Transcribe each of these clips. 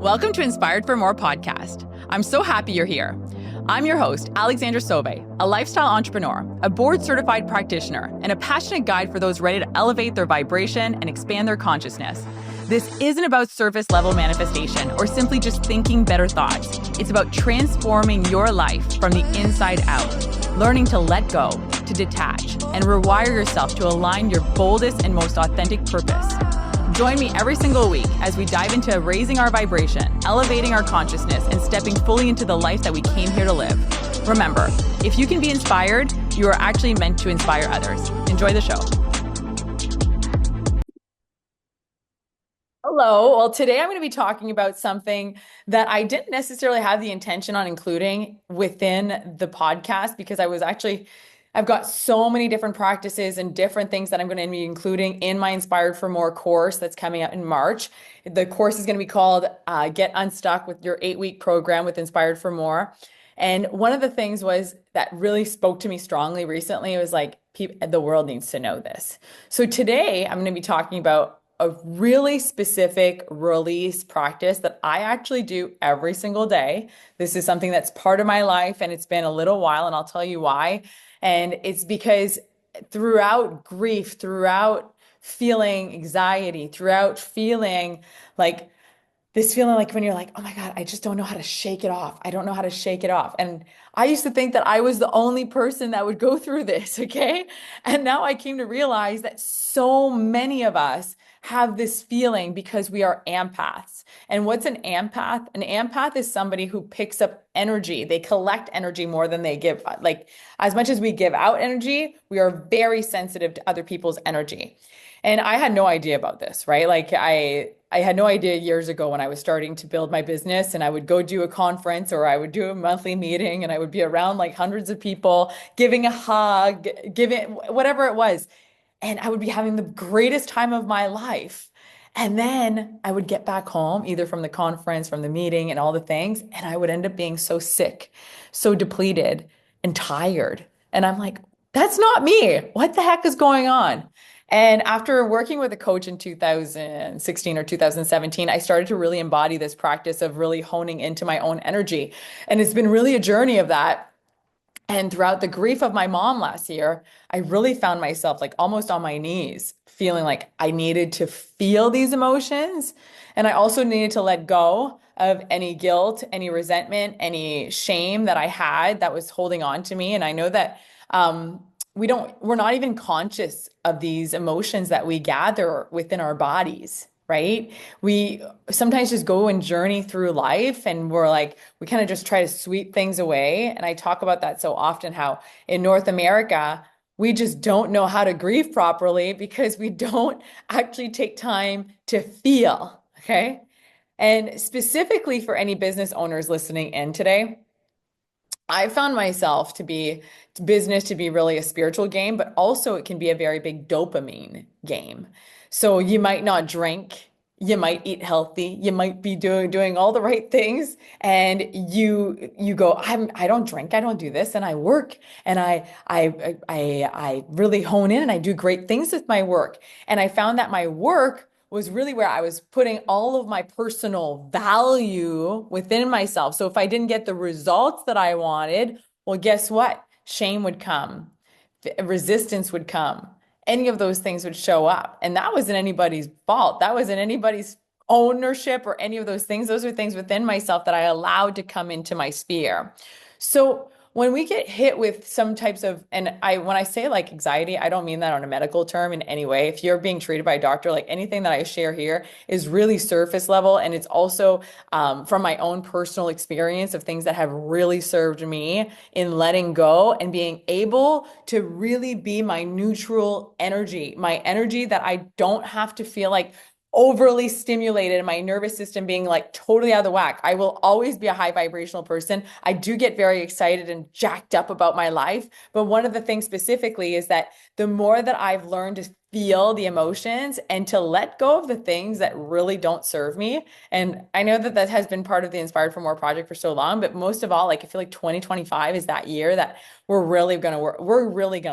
Welcome to Inspired for More podcast. I'm so happy you're here. I'm your host, Alexandra, a lifestyle entrepreneur, a board-certified practitioner, and a passionate guide for those ready to elevate their vibration and expand their consciousness. This isn't about surface-level manifestation or simply just thinking better thoughts. It's about transforming your life from the inside out, learning to let go, to detach, and rewire yourself to align your boldest and most authentic purpose. Join me every single week as we dive into raising our vibration, elevating our consciousness, and stepping fully into the life that we came here to live. Remember, if you can be inspired, you are actually meant to inspire others. Enjoy the show. Hello. Well, today I'm going to be talking about something that I didn't necessarily have the intention on including within the podcast because I've got so many different practices and different things that I'm going to be including in my Inspired for More course that's coming out in March. The course is going to be called Get Unstuck with your 8-week program with Inspired for More. And one of the things that really spoke to me strongly recently was like, the world needs to know this. So today I'm going to be talking about a really specific release practice that I actually do every single day. This is something that's part of my life and it's been a little while, and I'll tell you why. And it's because throughout grief, throughout feeling anxiety, throughout feeling like this feeling like when you're like, oh my God, I just don't know how to shake it off. I don't know how to shake it off. And I used to think that I was the only person that would go through this, okay? And now I came to realize that so many of us have this feeling because we are empaths. And what's an empath? An empath is somebody who picks up energy. They collect energy more than they give. Like, as much as we give out energy, we are very sensitive to other people's energy. And I had no idea about this, right? Like I had no idea years ago when I was starting to build my business, and I would go do a conference or I would do a monthly meeting and I would be around like hundreds of people, giving a hug, giving whatever it was. And I would be having the greatest time of my life. And then I would get back home, either from the conference, from the meeting and all the things, and I would end up being so sick, so depleted and tired. And I'm like, that's not me. What the heck is going on? And after working with a coach in 2016 or 2017, I started to really embody this practice of really honing into my own energy. And it's been really a journey of that. And throughout the grief of my mom last year, I really found myself like almost on my knees, feeling like I needed to feel these emotions. And I also needed to let go of any guilt, any resentment, any shame that I had that was holding on to me. And I know that we're not even conscious of these emotions that we gather within our bodies, right? We sometimes just go and journey through life and we kind of just try to sweep things away. And I talk about that so often, how in North America, we just don't know how to grieve properly because we don't actually take time to feel, okay? And specifically for any business owners listening in today, I found myself business to be really a spiritual game, but also it can be a very big dopamine game. So you might not drink, you might eat healthy, you might be doing all the right things, and you go, I don't drink, I don't do this, and I work, and I really hone in, and I do great things with my work, and I found that my work was really where I was putting all of my personal value within myself. So if I didn't get the results that I wanted, well, guess what? Shame would come, resistance would come, any of those things would show up. And that wasn't anybody's fault. That wasn't anybody's ownership or any of those things. Those are things within myself that I allowed to come into my sphere. So when we get hit with some types of, when I say like anxiety, I don't mean that on a medical term in any way. If you're being treated by a doctor, like anything that I share here is really surface level. And it's also from my own personal experience of things that have really served me in letting go and being able to really be my neutral energy, my energy that I don't have to feel like overly stimulated and my nervous system being like totally out of the whack. I will always be a high vibrational person. I do get very excited and jacked up about my life. But one of the things specifically is that the more that I've learned to feel the emotions and to let go of the things that really don't serve me. And I know that that has been part of the Inspired for More project for so long, but most of all, like I feel like 2025 is that year that we're really gonna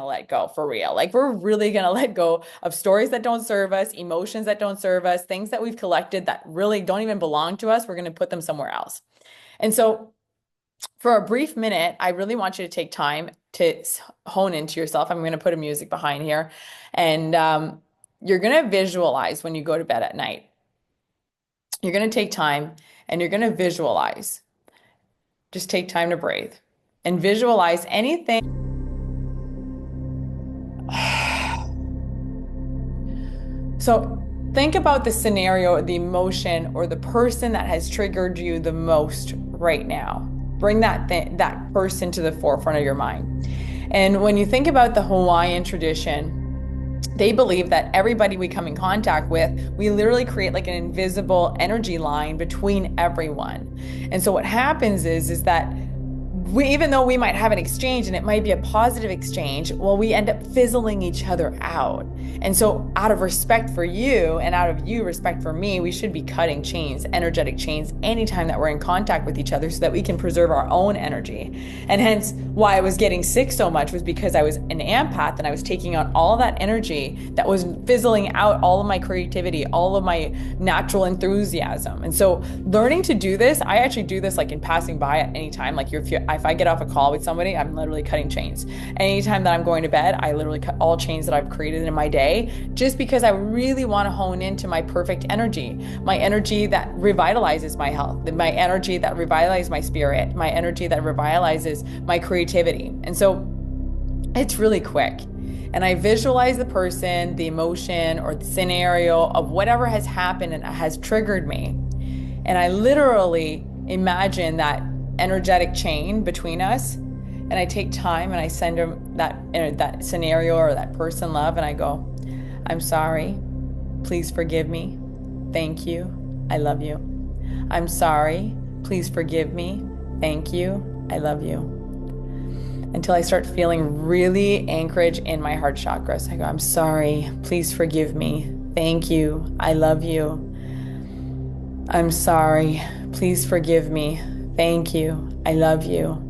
let go for real. Like we're really gonna let go of stories that don't serve us, emotions that don't serve us, things that we've collected that really don't even belong to us. We're gonna put them somewhere else. And so for a brief minute, I really want you to take time to hone into yourself. I'm going to put a music behind here, and you're going to visualize when you go to bed at night. You're going to take time and you're going to visualize. Just take time to breathe and visualize anything. So think about the scenario, the emotion, or the person that has triggered you the most right now. Bring that person to the forefront of your mind. And when you think about the Hawaiian tradition, they believe that everybody we come in contact with, we literally create like an invisible energy line between everyone. And so what happens is that even though we might have an exchange and it might be a positive exchange, well, we end up fizzling each other out. And so out of respect for you and out of you respect for me, we should be cutting chains, energetic chains, anytime that we're in contact with each other so that we can preserve our own energy. And hence why I was getting sick so much was because I was an empath and I was taking on all that energy that was fizzling out all of my creativity, all of my natural enthusiasm. And so learning to do this, I actually do this like in passing by at any time. Like if I get off a call with somebody, I'm literally cutting chains. Anytime that I'm going to bed, I literally cut all chains that I've created in my day, just because I really want to hone into my perfect energy, my energy that revitalizes my health, my energy that revitalizes my spirit, my energy that revitalizes my creativity. And so it's really quick. And I visualize the person, the emotion, or the scenario of whatever has happened and has triggered me. And I literally imagine that energetic chain between us, and I take time and I send them that scenario or that person love, and I go, I'm sorry, please forgive me, thank you, I love you. I'm sorry, please forgive me, thank you, I love you. Until I start feeling really anchorage in my heart chakra. So I go, I'm sorry, please forgive me, thank you, I love you. I'm sorry, please forgive me, thank you, I love you.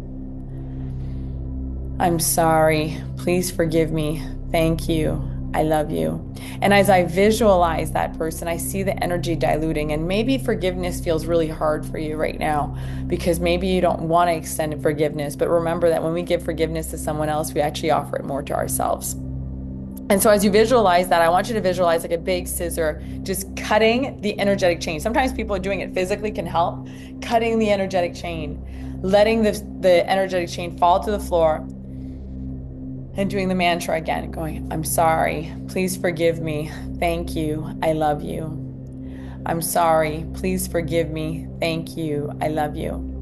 I'm sorry, please forgive me, thank you, I love you. And as I visualize that person, I see the energy diluting, and maybe forgiveness feels really hard for you right now because maybe you don't want to extend forgiveness. But remember that when we give forgiveness to someone else, we actually offer it more to ourselves. And so as you visualize that, I want you to visualize like a big scissor, just cutting the energetic chain. Sometimes people doing it physically can help. Cutting the energetic chain, letting the energetic chain fall to the floor, and doing the mantra again, going, I'm sorry, please forgive me, thank you, I love you. I'm sorry, please forgive me, thank you, I love you.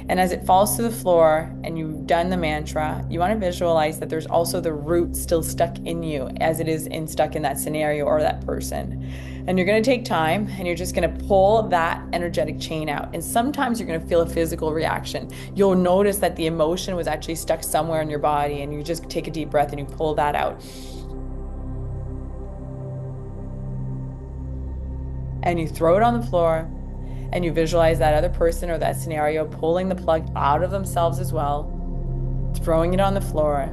And as it falls to the floor and you've done the mantra, you want to visualize that there's also the root still stuck in you as it is stuck in that scenario or that person. And you're going to take time and you're just going to pull that energetic chain out. And sometimes you're going to feel a physical reaction. You'll notice that the emotion was actually stuck somewhere in your body, and you just take a deep breath and you pull that out. And you throw it on the floor. And you visualize that other person or that scenario pulling the plug out of themselves as well, throwing it on the floor,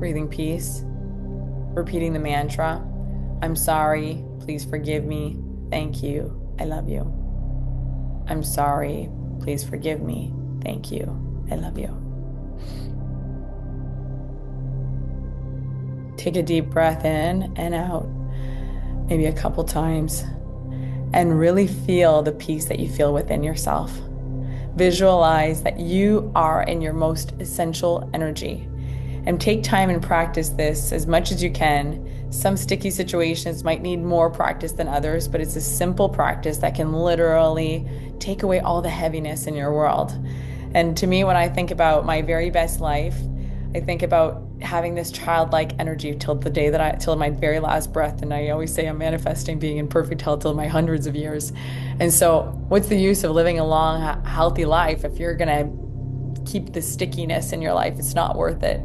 breathing peace, repeating the mantra, I'm sorry, please forgive me, thank you, I love you. I'm sorry, please forgive me, thank you, I love you. Take a deep breath in and out, maybe a couple times. And really feel the peace that you feel within yourself. Visualize that you are in your most essential energy. And take time and practice this as much as you can. Some sticky situations might need more practice than others, but it's a simple practice that can literally take away all the heaviness in your world. And to me, when I think about my very best life, I think about having this childlike energy till my very last breath. And I always say I'm manifesting being in perfect health till my hundreds of years. And so what's the use of living a long, healthy life if you're going to keep the stickiness in your life? It's not worth it.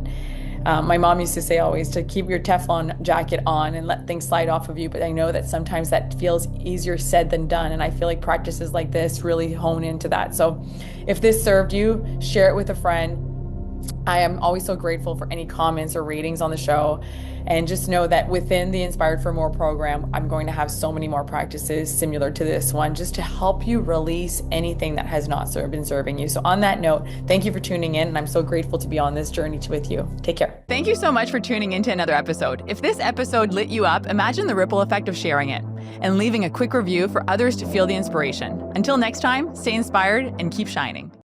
My mom used to say always to keep your Teflon jacket on and let things slide off of you. But I know that sometimes that feels easier said than done. And I feel like practices like this really hone into that. So if this served you, share it with a friend. I am always so grateful for any comments or ratings on the show. And just know that within the Inspired for More program, I'm going to have so many more practices similar to this one, just to help you release anything that has not been serving you. So on that note, thank you for tuning in. And I'm so grateful to be on this journey with you. Take care. Thank you so much for tuning into another episode. If this episode lit you up, imagine the ripple effect of sharing it and leaving a quick review for others to feel the inspiration. Until next time, stay inspired and keep shining.